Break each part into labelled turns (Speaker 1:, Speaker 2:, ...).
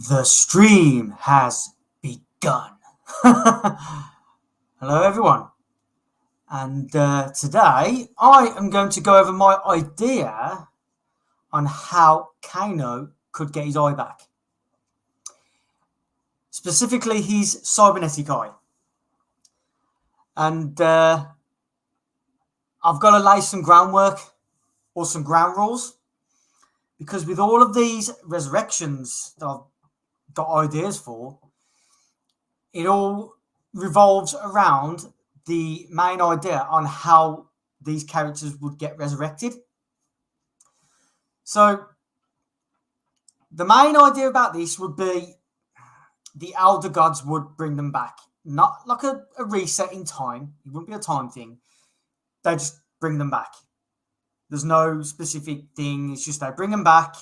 Speaker 1: The stream has begun. Hello, everyone. And today I am going to go over my idea on how Kano could get his eye back. Specifically, his cybernetic eye. And I've got to lay some groundwork or some ground rules. Because with all of these resurrections that I've got ideas for, it all revolves around the main idea on how these characters would get resurrected. So the main idea about this would be the elder gods would bring them back. Not like a reset in time. It wouldn't be a time thing. They just bring them back. There's no specific thing. It's just they bring them back.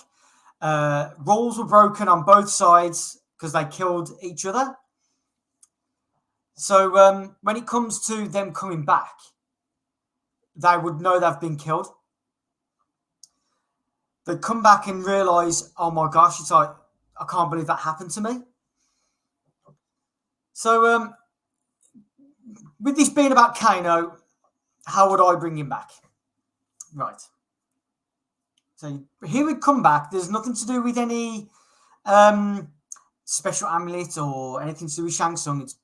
Speaker 1: Rules were broken on both sides because they killed each other. So when it comes to them coming back, they would know they've been killed. They'd come back and realise, oh my gosh, it's like, I can't believe that happened to me. So with this being about Kano, how would I bring him back? Right. So he would come back. There's nothing to do with any special amulet or anything to do with Shang Tsung. It's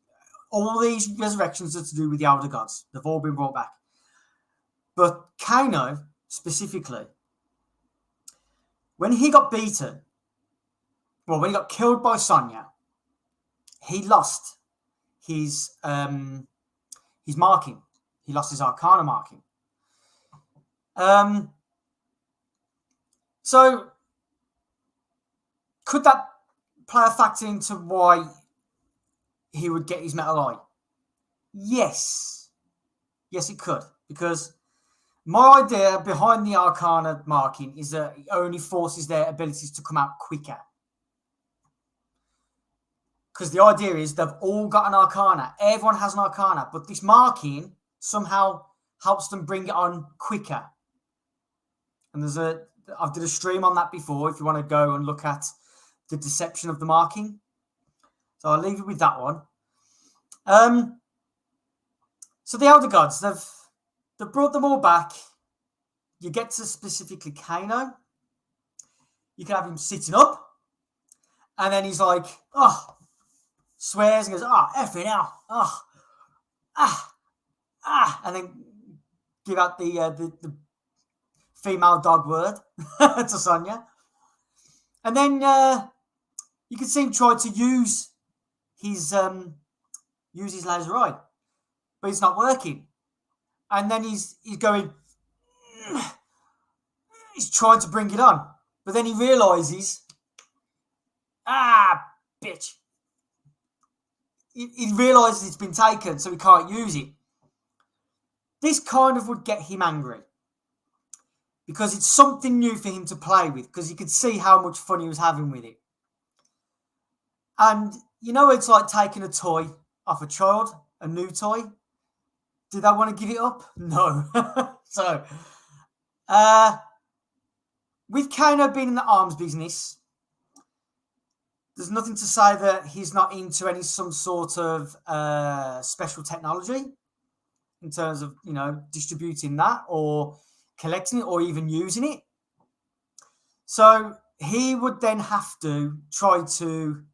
Speaker 1: all these resurrections are to do with the elder gods. They've all been brought back. But Kano, specifically, when he got beaten, well, when he got killed by Sonya, he lost his marking. He lost his Arcana Marking. So could that play a factor into why he would get his metal eye? Yes. Yes, it could. Because my idea behind the Arcana Marking is that it only forces their abilities to come out quicker. Because the idea is they've all got an Arcana. Everyone has an Arcana. But this marking somehow helps them bring it on quicker. And I've did a stream on that before if you want to go and look at the deception of the marking. So I'll leave it with that one. So the elder gods, they've brought them all back. You get to specifically Kano. You can have him sitting up. And then he's like, swears and goes, F it now. And then give out the female dog word to Sonya. And then you can see him try to use his laser eye, but it's not working. And then he's going, he's trying to bring it on, but then he realizes, bitch. He realizes it's been taken, so he can't use it. This kind of would get him angry because it's something new for him to play with, because he could see how much fun he was having with it. And you know, it's like taking a toy off a child, a new toy. Do they want to give it up? No. So, with Kano being in the arms business, there's nothing to say that he's not into some sort of special technology in terms of, distributing that or collecting it or even using it. So he would then have to try to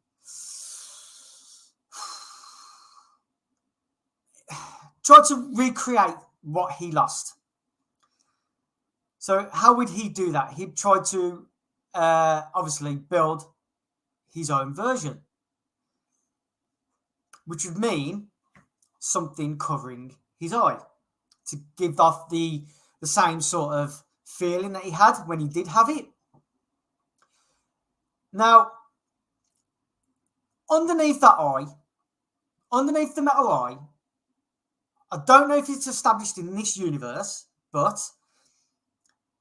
Speaker 1: recreate what he lost. So how would he do that? He'd try to obviously build his own version, which would mean something covering his eye to give off the same sort of feeling that he had when he did have it. Now, underneath that eye, underneath the metal eye, I don't know if it's established in this universe, but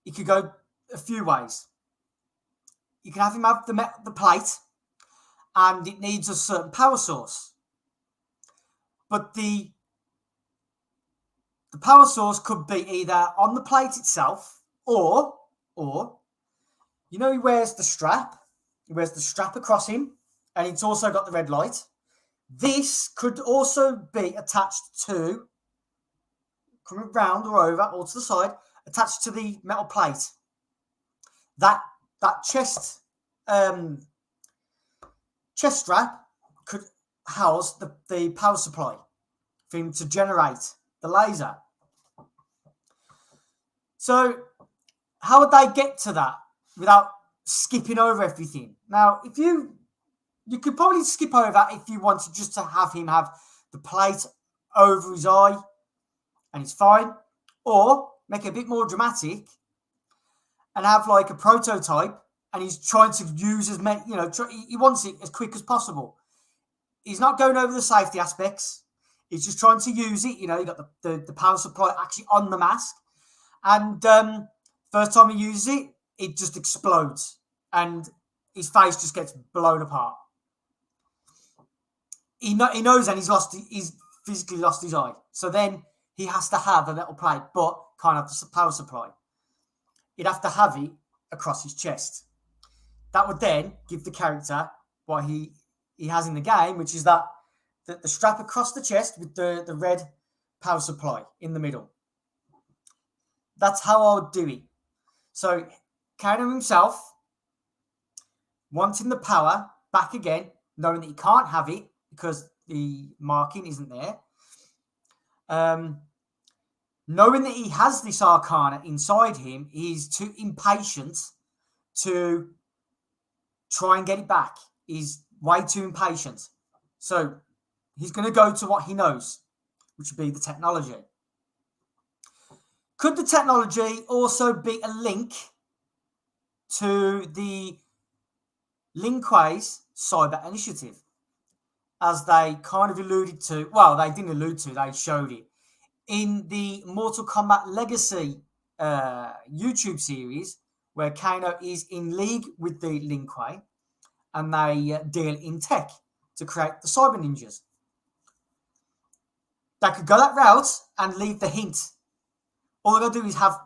Speaker 1: it could go a few ways. You can have him have the plate, and it needs a certain power source. But the power source could be either on the plate itself, or he wears the strap. He wears the strap across him, and it's also got the red light. This could also be attached to, coming round or over or to the side, attached to the metal plate. That chest strap could house the power supply for him to generate the laser. So how would they get to that without skipping over everything? Now, if you could probably skip over if you wanted just to have him have the plate over his eye and it's fine, or make it a bit more dramatic and have like a prototype and he's trying to use as many, he wants it as quick as possible. He's not going over the safety aspects. He's just trying to use it. You got the power supply actually on the mask. And first time he uses it, it just explodes. And his face just gets blown apart. He knows and he's physically lost his eye. So then he has to have a metal plate, but can't have the power supply. He'd have to have it across his chest. That would then give the character what he has in the game, which is the strap across the chest with the red power supply in the middle. That's how I would do it. So Kano himself wanting the power back again, knowing that he can't have it because the marking isn't there. Knowing that he has this Arcana inside him, he's too impatient to try and get it back. He's way too impatient. So he's going to go to what he knows, which would be the technology. Could the technology also be a link to the Lin Kuei's cyber initiative? As they kind of alluded to, well, they didn't allude to, they showed it. In the Mortal Kombat Legacy YouTube series, where Kano is in league with the Lin Kuei, and they deal in tech to create the Cyber Ninjas. They could go that route and leave the hint. All they're going to do is have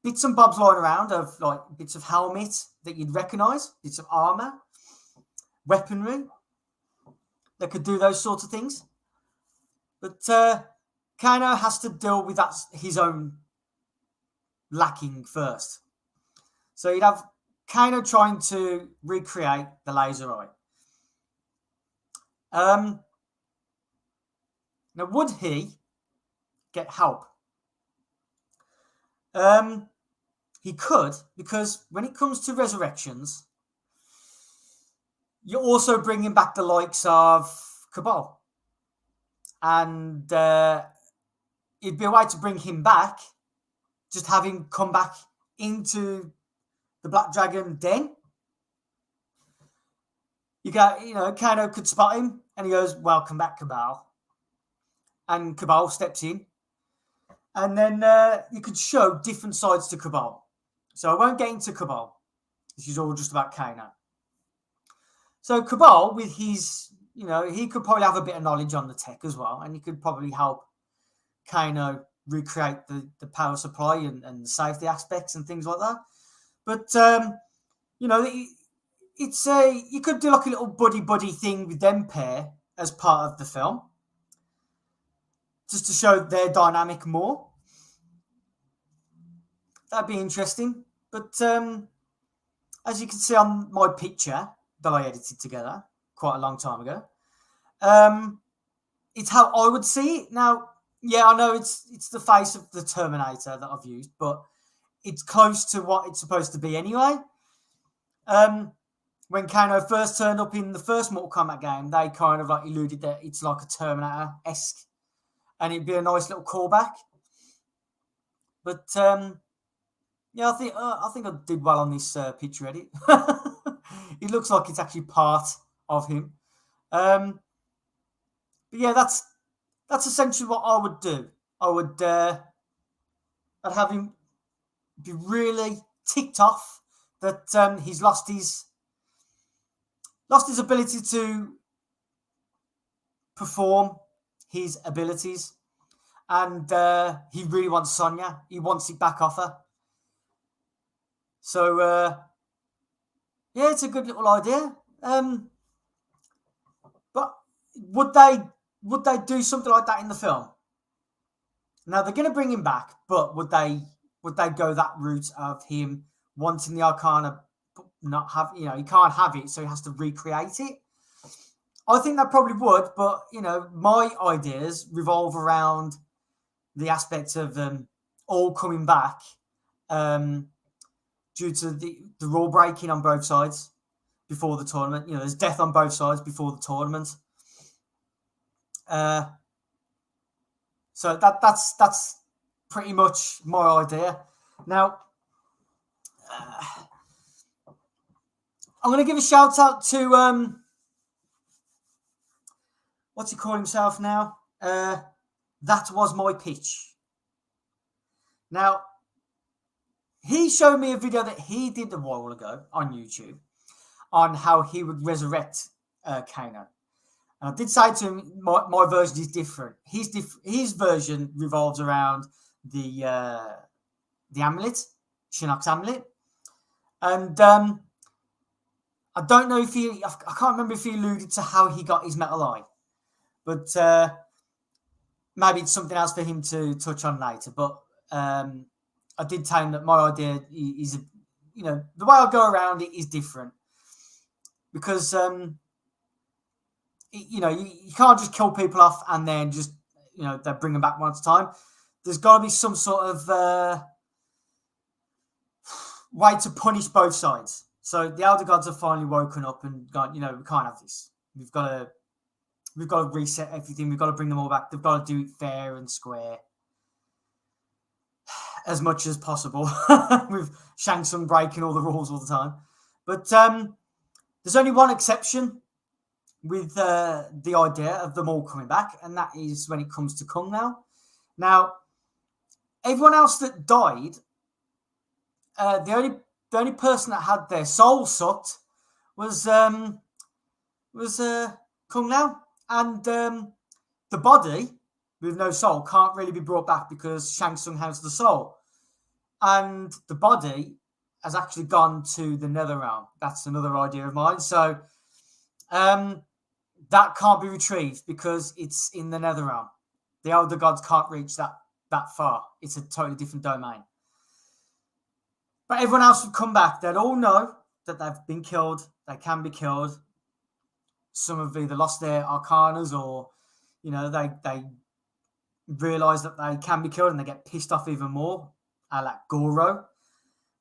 Speaker 1: bits and bobs lying around of like bits of helmet that you'd recognise, bits of armour, weaponry. They could do those sorts of things. But Kano has to deal with his own lacking first. So you'd have Kano trying to recreate the laser eye. Now, would he get help? He could, because when it comes to resurrections, you're also bringing back the likes of Kabal. And it'd be a way to bring him back, just have him come back into the Black Dragon den. Kano could spot him and he goes, "Welcome back, Kabal." And Kabal steps in. And then you could show different sides to Kabal. So I won't get into Kabal. This is all just about Kano. So Kabal, with his, he could probably have a bit of knowledge on the tech as well. And he could probably help Kano recreate the power supply and the safety aspects and things like that. But, it's you could do like a little buddy thing with them pair as part of the film. Just to show their dynamic more. That'd be interesting. But as you can see on my picture that I edited together quite a long time ago, it's how I would see it. Now, yeah, I know it's the face of the Terminator that I've used, but it's close to what it's supposed to be anyway. When Kano first turned up in the first Mortal Kombat game, they kind of like alluded that it's like a Terminator-esque. And it'd be a nice little callback. But yeah, I think I did well on this picture edit. It looks like it's actually part of him. But yeah, that's essentially what I would do. I would I'd have him be really ticked off that he's lost his ability to perform his abilities, and he really wants Sonya. He wants it back off her. So yeah, it's a good little idea. would they do something like that in the film? Now they're going to bring him back, but would they go that route of him wanting the Arcana, not have, you know, he can't have it, so he has to recreate it? I think that probably would, but you know, my ideas revolve around the aspect of all coming back due to the rule breaking on both sides before the tournament. You know, there's death on both sides before the tournament. So that's pretty much my idea. Now, I'm going to give a shout out to what's he call himself now? That was my pitch. Now, he showed me a video that he did a while ago on YouTube on how he would resurrect Kano. And I did say to him, my version is different. His version revolves around the amulet, Shinnok's amulet. And I don't know if I can't remember if he alluded to how he got his metal eye. But maybe it's something else for him to touch on later. But I did tell him that my idea is, you know, the way I go around it is different. Because, you know, you can't just kill people off and then just, you know, they bring them back one at a time. There's got to be some sort of way to punish both sides. So the Elder Gods have finally woken up and gone, you know, we can't have this. We've got to reset everything. We've got to bring them all back. They've got to do it fair and square as much as possible with Shang Tsung breaking all the rules all the time. But there's only one exception with the idea of them all coming back, and that is when it comes to Kung Lao. Now, everyone else that died, the only person that had their soul sucked was Kung Lao. And the body with no soul can't really be brought back because Shang Tsung has the soul. And the body has actually gone to the Nether Realm. That's another idea of mine. So that can't be retrieved because it's in the Nether Realm. The Elder Gods can't reach that far. It's a totally different domain. But everyone else would come back. They'd all know that they've been killed. They can be killed. Some have either lost their arcanas or, you know, they realise that they can be killed and they get pissed off even more. Like Goro.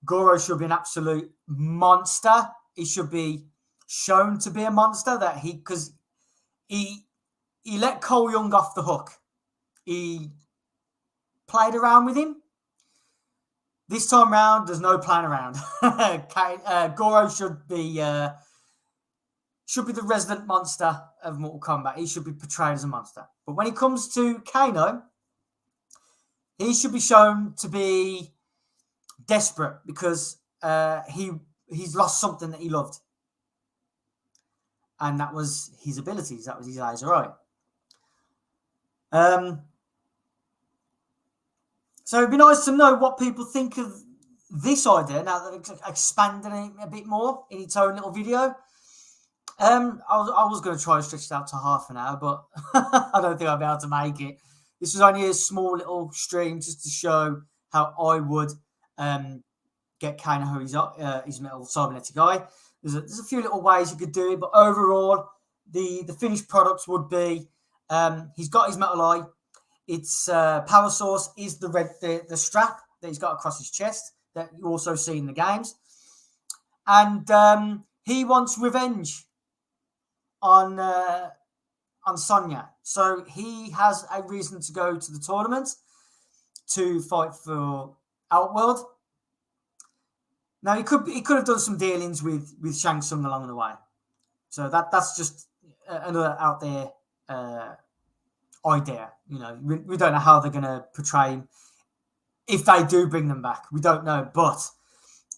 Speaker 1: Goro should be an absolute monster. He should be shown to be a monster because he let Cole Young off the hook. He played around with him. This time round, there's no playing around. Goro should be the resident monster of Mortal Kombat. He should be portrayed as a monster. But when it comes to Kano, he should be shown to be desperate because he's lost something that he loved. And that was his abilities. That was his laser eye. So it'd be nice to know what people think of this idea now that it's expanding it a bit more in its own little video. I was going to try and stretch it out to half an hour, but I don't think I'll be able to make it. This was only a small little stream just to show how I would get Kano his metal cybernetic eye. There's a few little ways you could do it, but overall, the finished product would be he's got his metal eye. Its power source is the strap that he's got across his chest that you also see in the games, and he wants revenge on Sonya. So he has a reason to go to the tournament to fight for Outworld. Now he could have done some dealings with Shang Tsung along the way. So that's just another out there idea. You know, we don't know how they're going to portray him if they do bring them back. We don't know, but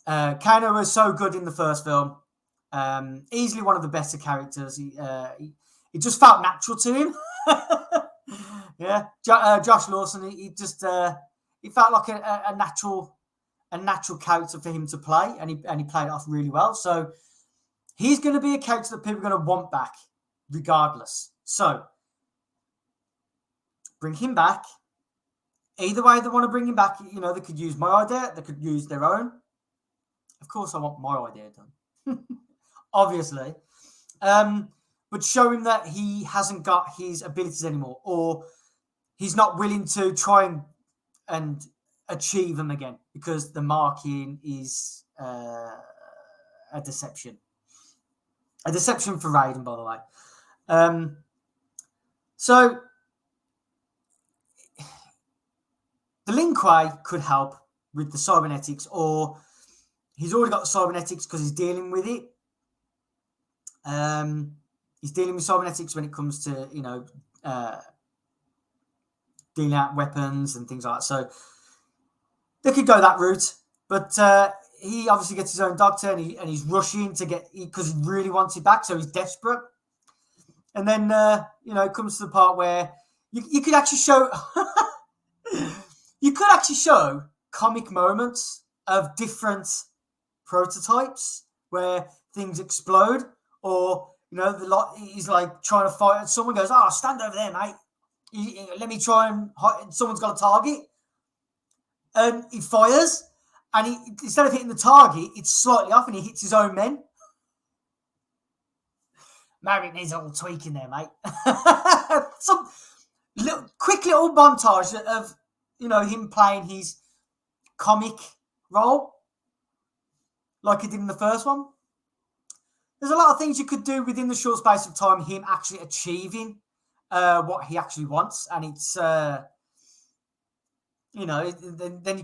Speaker 1: Kano was so good in the first film. Easily one of the better characters. He just felt natural to him. Yeah, Josh Lawson. He felt like a natural character for him to play, and he played it off really well. So he's going to be a character that people are going to want back, regardless. So, bring him back. Either way they want to bring him back, they could use my idea, they could use their own. Of course, I want my idea done. Obviously. But show him that he hasn't got his abilities anymore, or he's not willing to try and achieve them again because the marking is a deception. A deception for Raiden, by the way. So the Lin Kuei could help with the cybernetics, or he's already got the cybernetics because he's dealing with it. He's dealing with cybernetics when it comes to, dealing out weapons and things like that. So they could go that route. But he obviously gets his own doctor and he's rushing to get, because he really wants it back. So he's desperate. And then, it comes to the part where you could actually show, comic moments of different prototypes where things explode, or he's like trying to fight and someone goes, stand over there, mate, let me try and hide. Someone's got a target and he fires and instead of hitting the target, it's slightly off and he hits his own men. Marriott needs a little tweak in there, mate. Some quick little montage of him playing his comic role like he did in the first one. There's a lot of things you could do within the short space of time, him actually achieving what he actually wants. And it's, then you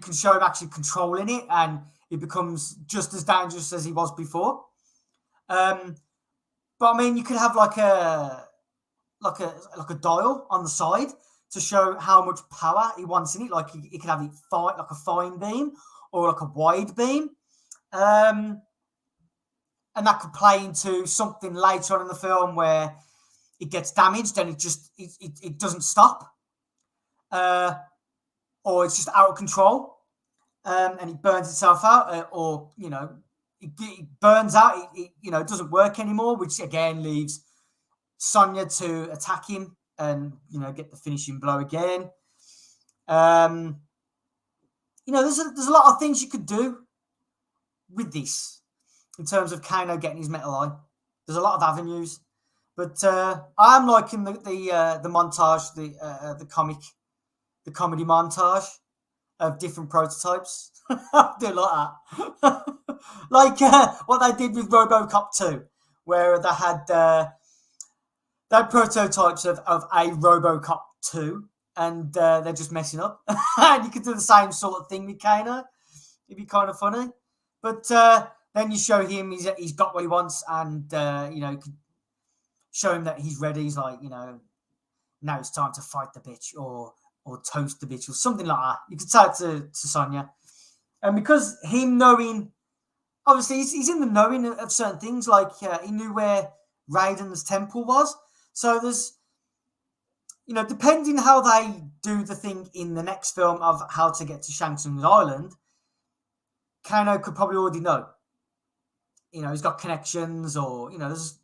Speaker 1: can show him actually controlling it and it becomes just as dangerous as he was before. But I mean, you could have like a dial on the side to show how much power he wants in it. Like he could have it like a fine beam or like a wide beam. And that could play into something later on in the film where it gets damaged and it doesn't stop. Or it's just out of control. And it burns itself out. Or, it burns out. It doesn't work anymore, which again leaves Sonya to attack him and, get the finishing blow again. There's a lot of things you could do with this. In terms of Kano getting his metal eye, there's a lot of avenues, but I'm liking the montage, the comedy montage of different prototypes. I do like that, like what they did with RoboCop 2, where they had prototypes of a RoboCop 2, and they're just messing up. And you could do the same sort of thing with Kano. It'd be kind of funny, but. Then you show him he's got what he wants, and you could show him that he's ready. He's like, now it's time to fight the bitch, or toast the bitch, or something like that. You could say it to Sonya, and because him knowing, obviously he's in the knowing of certain things. Like he knew where Raiden's temple was, so there's, depending how they do the thing in the next film of how to get to Shang Tsung's island, Kano could probably already know. He's got connections, or he's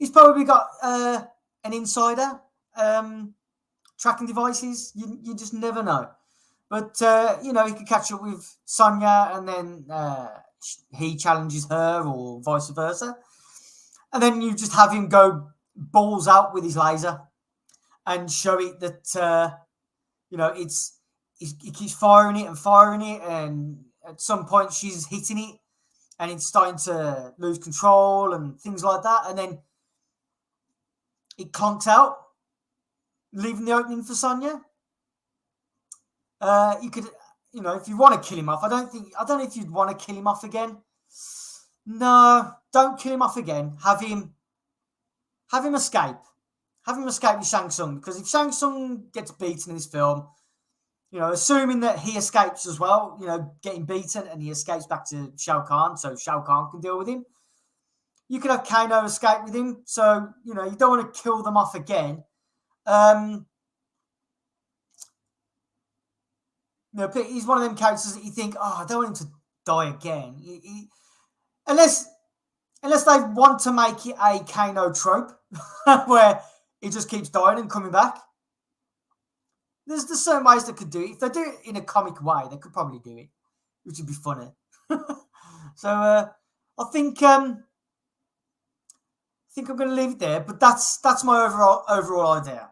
Speaker 1: probably got an insider tracking devices. You just never know. But he could catch up with Sonya, and then he challenges her, or vice versa, and then you just have him go balls out with his laser and show it that he keeps firing it, and at some point she's hitting it and it's starting to lose control and things like that. And then it clunks out, leaving the opening for Sonya. You could, if you want to kill him off, I don't know if you'd want to kill him off again. No, don't kill him off again. Have him escape. Have him escape with Shang Tsung, because if Shang Tsung gets beaten in this film, assuming that he escapes as well, getting beaten, and he escapes back to Shao Kahn, so Shao Kahn can deal with him. You could have Kano escape with him, so, you don't want to kill them off again. He's one of them characters that you think, I don't want him to die again. Unless unless they want to make it a Kano trope where he just keeps dying and coming back. There's certain ways they could do it. If they do it in a comic way, they could probably do it, which would be funny. So I think I'm going to leave it there. But that's my overall idea.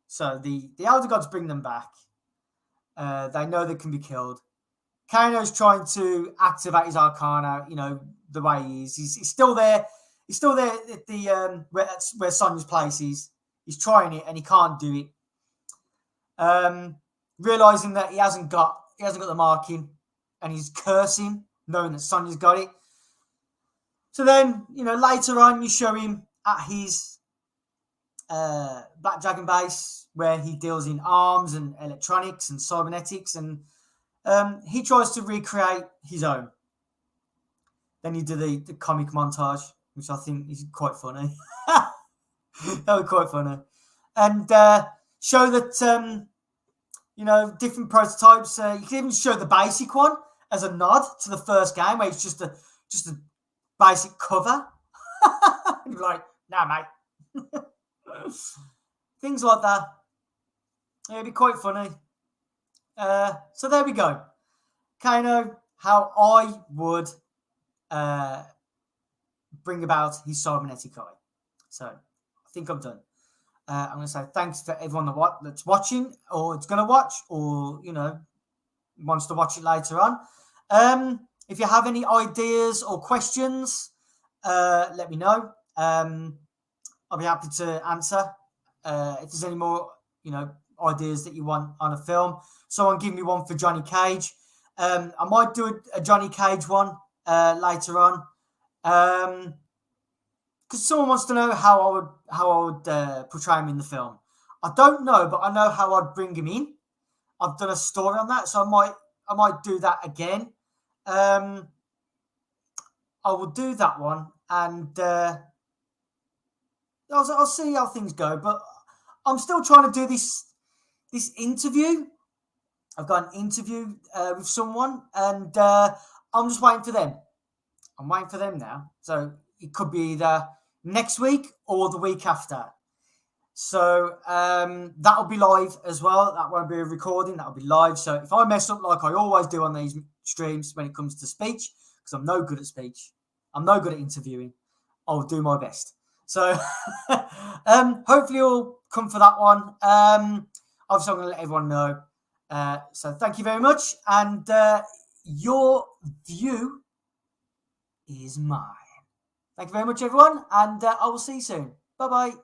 Speaker 1: So the Elder Gods bring them back. They know they can be killed. Kano's trying to activate his Arcana, the way he is. He's still there. He's still there at the where Sonya's place is. He's trying it and he can't do it. Realizing that he hasn't got the marking, and he's cursing, knowing that Sonya's got it. So then, later on, you show him at his Black Dragon base where he deals in arms and electronics and cybernetics, and he tries to recreate his own. Then you do the comic montage, which I think is quite funny. That was quite funny. And show that, different prototypes. You can even show the basic one as a nod to the first game, where it's just a basic cover. You'd be like, nah, mate. Things like that. It'd be quite funny. So there we go. Kano, how I would bring about his cybernetic eye. So I think I'm done. I'm going to say thanks for everyone that's watching, or it's going to watch, or wants to watch it later on. If you have any ideas or questions, let me know. I'll be happy to answer. If there's any more ideas that you want on a film, someone give me one for Johnny Cage. I might do a Johnny Cage one later on. Because someone wants to know how I would portray him in the film. I don't know, but I know how I'd bring him in. I've done a story on that, so I might do that again. I will do that one, and I'll see how things go. But I'm still trying to do this interview. I've got an interview with someone, and I'm just waiting for them. I'm waiting for them now, so it could be either next week or the week after. So that'll be live as well. That won't be a recording. That'll be live. So if I mess up like I always do on these streams when it comes to speech, because I'm no good at speech, I'm no good at interviewing, I'll do my best. So hopefully you'll come for that one. Obviously, I'm going to let everyone know. So thank you very much. And your view is mine. Thank you very much, everyone. And I will see you soon. Bye-bye.